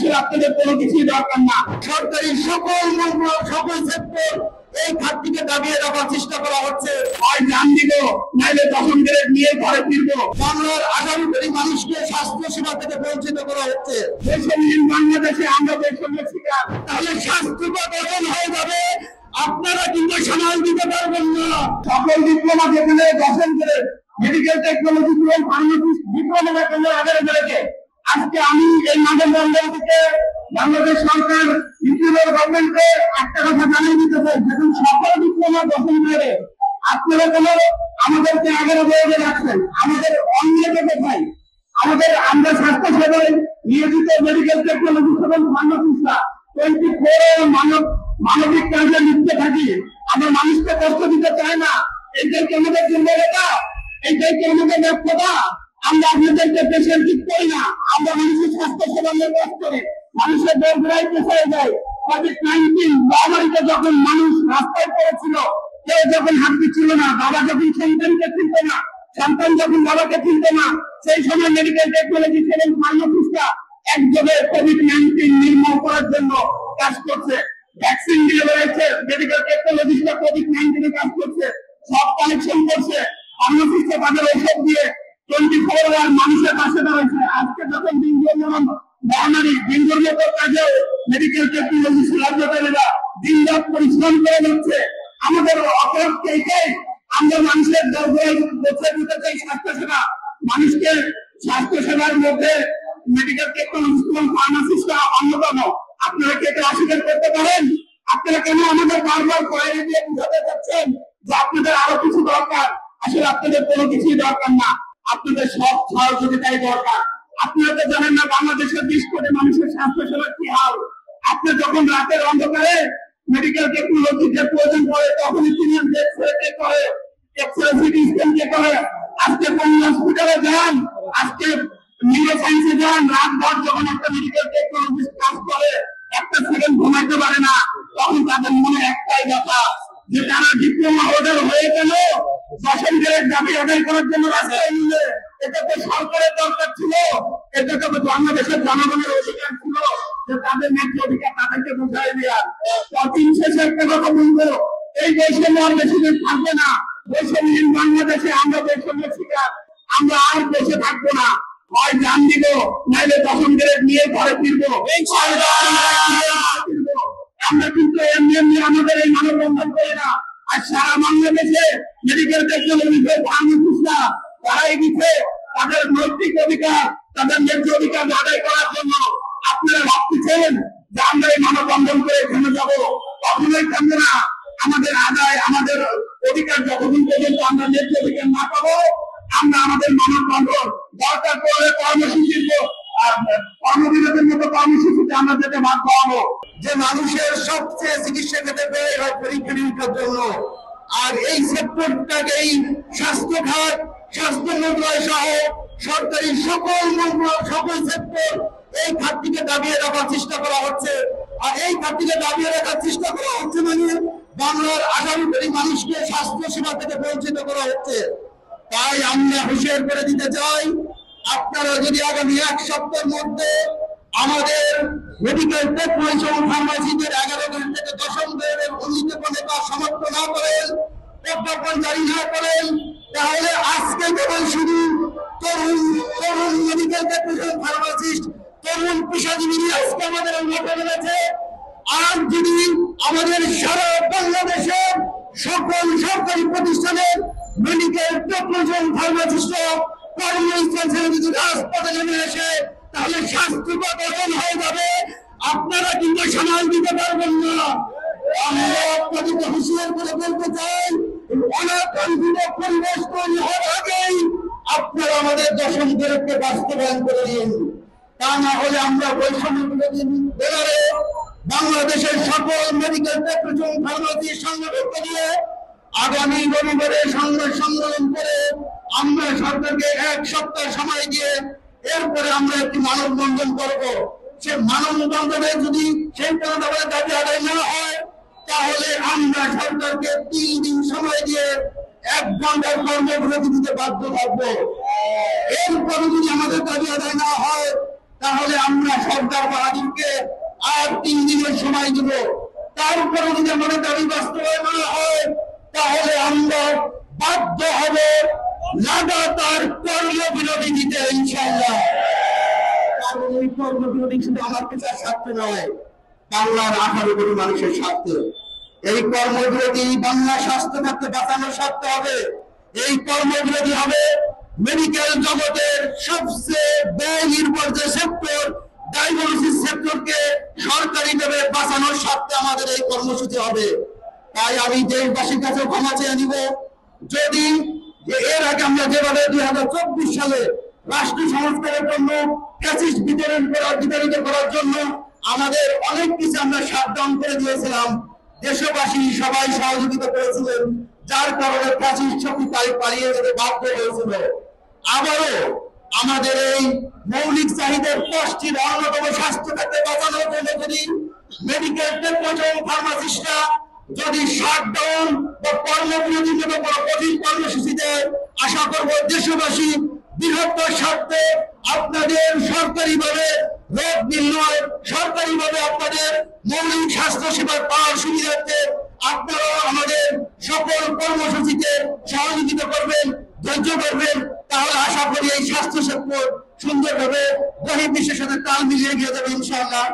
আসলে আপনাদের কোনো কিছুই দরকার না। সরকারি সকল সকল সেক্টর এই ঘাটতিকে দাবিয়ে রাখার চেষ্টা করা হচ্ছে। হয় জান দিব, নাইলে দশম গ্রেড নিয়ে ঘরে ফিরবো। বাংলার 18 কোটি মানুষকে স্বাস্থ্য সেবা থেকে বঞ্চিত করা হচ্ছে। বৈষম্যহীন বাংলাদেশে আমরা বৈষম্যের শিকার। তাহলে স্বাস্থ্য গঠন হয়ে যাবে, আপনারা কিন্তু সামাল দিতে পারবেন না। সকল ডিপ্লোমা যেখানে দশম গ্রেড মেডিকেল টেকনোলজি এবং ফার্মাসিস্ট ডিপ্লোমা কেন্দ্র আগে বেড়েছে। আজকে আমি এই মানববন্ধন থেকে বাংলাদেশ সরকার ইন্টারিয়ার গভর্নমেন্টকে একটা কথা জানিয়ে দিতে চাই, যখন সকল ডিপ্লোমা দশম গ্রেডে আপনারা কেন আমাদেরকে আগের বয়ে রাখছেন? আমাদের অন্যকে কোথায়? আমরা স্বাস্থ্য সেবায় নিয়োজিত মেডিকেল টেকনোলজি এবং ফার্মাসিস্টরা 24 মানবিক কাজে লিপ্ত থাকি। আমরা মানুষকে কষ্ট দিতে চাই না। এইটাই কি আমাদের দুর্বলতা? এইটাই কি আমাদের ব্যর্থতা? আমরা আপনাদেরকে পেশেন্ট ঠিক করি না, আমরা মানুষের স্বাস্থ্য সেবা নিয়ে কাজ করি। মানুষের দরদায় পেছায় যায়। কোভিড-19 মহামারীতে যখন মানুষ রাস্তায় পড়েছিল, কেউ যখন হাত দিচ্ছিল না, বাবা যখন সন্তানকে চিনত না, সন্তান যখন বাবাকে চিনত না, সেই সময় মেডিকেল টেকনোলজি এবং ফার্মাসিস্টরা একযোগে কোভিড-19 নির্মূল করার জন্য কাজ করছে। ভ্যাকসিন দিয়ে রয়েছে, মেডিকেল টেকনোলজিস্টরা কোভিড-19 কাজ করছে, সব কালেকশন করছে। ফার্মাসিস্টরা তাদের ঔষধ দিয়ে 24 আওয়ার মানুষের পাশে দাঁড়াচ্ছে। আজকে যখন মহামারী দিনগুলোর মতো কাজে মেডিকেল টেকনোলজি লাভবানেরা দিন রাত পরিশ্রম করে যাচ্ছে। আমাদের অপরাধ এইটাই, আমরা মানুষের দরকার বসে দিতে চাই স্বাস্থ্য সেবা। মানুষকে স্বাস্থ্য সেবার মধ্যে মেডিকেল টেকনোলজি এবং ফার্মাসিস্টরা অন্যতম। আপনারা কি এটা অস্বীকার করতে পারেন? আপনারা কেন আমাদের বারবার কয়ে দিয়ে বুঝাতে চাচ্ছেন যে আপনাদের আরো কিছু দরকার? আসলে আপনাদের কোনো কিছুই দরকার না, আপনাদের সব সহযোগিতাই দরকার। আপনারা তো জানেন না বাংলাদেশের 20 কোটি মানুষের স্বাস্থ্য সেবার কি হাল। আপনি যখন রাতের অন্ধকারে মেডিকেল টেকনোলজির প্রয়োজন পড়ে, তখনই তিনি এক্সরে করে, এক্সরে সিটি স্ক্যান করে। আজকে কোন হসপিটালে যান, আজকে নিউরো সায়েন্সে যান, রাত ভর যখন একটা মেডিকেল টেকনোলজিস্ট কাজ করে, একটা সেকেন্ড ঘুমাইতে পারে না, তখন তাদের মনে একটাই কথা যে তারা ডিপ্লোমা হোল্ডার হয়ে গেল, দশম গ্রেড দাবি আদায় করার জন্য রাস্তায় নিলে। এটা তো সরকারের দরকার ছিল, এটা তো বাংলাদেশের জনগণের অধিকার ছিল যে তাদের ন্যায্য অধিকার তাদেরকে বুঝাই দেওয়ার। দিন শেষে একটা কথা বলবো, এই বৈষম্য আর বেশি দিন থাকবে না। বৈষম্যহীন বাংলাদেশে আমরা বৈষম্যের শিকার। আমরা আর বসে থাকবো না, হয় জান দিব, নাইলে দশম গ্রেড নিয়ে ঘরে ফিরবো। আমরা কিন্তু এমনি এমনি আমাদের এই মানববন্ধন করি না। আর সারা বাংলাদেশে মেডিকেল টেকনোলজি ফার্মাসিস্টরা তারাই দিচ্ছে তাদের নৈতিক অধিকার, তাদের ন্যায্য অধিকার আদায় করার জন্য। আপনারা ভাবতেছেন যে আমরা এই মানববন্ধন করে থেমে যাবো? কখনোই থামবে না। আমাদের আদায়, আমাদের অধিকার যতদিন পর্যন্ত আমরা ন্যায্য অধিকার না পাবো, আমরা আমাদের মানববন্ধন দরকার পড়লে কর্মবিরতির মতো কর্মসূচিতে আমরা যেতে বাধ্য হবো। যে মানুষের সবচেয়ে চিকিৎসা ক্ষেত্রে ব্যয় হয় পরীক্ষা নিরীক্ষার জন্য, আর এই সেক্টরটাকে, এই স্বাস্থ্য খাত, স্বাস্থ্য মন্ত্রণালয় সহ সরকারি সকল সকল সেক্টর এই ঘাটতিকে দাবিয়ে রাখার চেষ্টা করা হচ্ছে। আর এই ঘাটতিকে দাবিয়ে রাখার চেষ্টা করা হচ্ছে মানে বাংলার 18 কোটি মানুষকে স্বাস্থ্য সেবা থেকে বঞ্চিত করা হচ্ছে। তাই আমরা হুঁশিয়ার করে দিতে চাই, আপনারা যদি আগামী 1 সপ্তাহের মধ্যে আমাদের মেডিকেল টেকনোলজি এবং ফার্মাসিদের 11 গ্রেড থেকে দশম গ্রেডের উন্নীতকরণে কাজ সমাপ্ত না করেন, প্রজ্ঞাপন জারি না করেন, তাহলে আজকে কেবল শুধু তরুণ মেডিকেল টেকনোলজি ফার্মাসিস্ট, তরুণ পেশাজীবী আজকে আমাদের মাঠে নেমেছে। আর যদি আমাদের সারা বাংলাদেশের সকল সরকারি প্রতিষ্ঠানের মেডিকেল টেকনোলজি এবং ফার্মাসিস্টরা কর্মস্থল ছেড়ে যদি রাজপথে নেমে আসে, তাহলে স্বাস্থ্য গঠন হয়ে যাবে, আপনারা কিন্তু সামাল দিতে পারবেন না। আমরা আপনাদেরকে হুঁশিয়ার করে বলতে চাই, অনাকাঙ্ক্ষিত পরিবেশ তৈরি হওয়ার আগেই আপনারা আমাদের দশম গ্রেডকে বাস্তবায়ন করে দিন। তা না হলে আমরা বৈষম্য বিরোধী ব্যানারে বাংলাদেশের সকল মেডিকেল টেকনোলজি এবং ফার্মাসির সংগঠনকে নিয়ে আগামী রবিবারে সংবাদ সম্মেলন করে আমরা সরকারকে 1 সপ্তাহ সময় দিয়ে এরপরে আমরা একটি মানববন্ধন করবো। সে মানববন্ধনে যদি সেই দাবি আদায় না হয়, তাহলে আমরা সরকারকে 3 দিন সময় দিয়ে 1 ঘন্টার কর্মবিরতি দিতে বাধ্য থাকবো। এরপরে যদি আমাদের দাবি আদায় না হয়, তাহলে আমরা সরকার বাহাদুরকে আর 3 দিনের সময় দিব। তারপরে যদি আমাদের দাবি বাস্তবায়ন না হয় তাহলে আমরা বাধ্য হব লাগাতার কর্মবিরতি দিতে ইনশাআল্লাহ। কারণ এই কর্মবিরতি শুধু আমার পেশার স্বার্থে নয়, বাংলার 18 কোটি মানুষের স্বার্থে। এই কর্মবিরতি বাংলা স্বাস্থ্য খাতকে বাঁচানোর স্বার্থে হবে। এই কর্মবিরতি হবে মেডিকেল জগতের সবচেয়ে ব্যয় নির্ভর যে সেক্টর, ডায়াগনোসিস সেক্টরকে সরকারিভাবে বাঁচানোর স্বার্থে আমাদের এই কর্মসূচি হবে। তাই আমি দেশবাসীর কাছে ক্ষমা চেয়ে নিব, যদি এর আগে আমরা যেভাবে 2024 সালে রাষ্ট্র সংস্কারের জন্য ফ্যাসিস্ট বিতাড়িত করার জন্য আমাদের অনেক কিছু আমরা শাটডাউন করে দিয়েছিলাম, দেশবাসী সবাই সহযোগিতা করেছিলেন, যার কারণে ফ্যাসিস্ট শক্তি পালিয়ে যেতে বাধ্য হয়েছিল। আবারও আমাদের এই মৌলিক চাহিদার কষ্টের অন্যতম স্বাস্থ্য খাতে বাঁচানোর জন্য যদি মেডিকেল টেকনোলজি ফার্মাসিস্টরা যদি শাটডাউন বা কর্মবিরতির মতো বড় কঠিন কর্মসূচি দেয়, আশা করব দেশবাসী বৃহত্তর স্বার্থে আপনাদের সরকারিভাবে রোগ নির্ণয়, সরকারিভাবে আপনাদের মৌলিক স্বাস্থ্য সেবা পাওয়ার সুবিধার্থে আপনারাও আমাদের সকল কর্মসূচিতে সহযোগিতা করবেন, ধৈর্য করবেন। তাহলে আশা করি এই স্বাস্থ্য সেক্টর সুন্দরভাবে বহির্বিশ্বের সাথে তাল মিলিয়ে গিয়ে যাবে ইনশাআল্লাহ।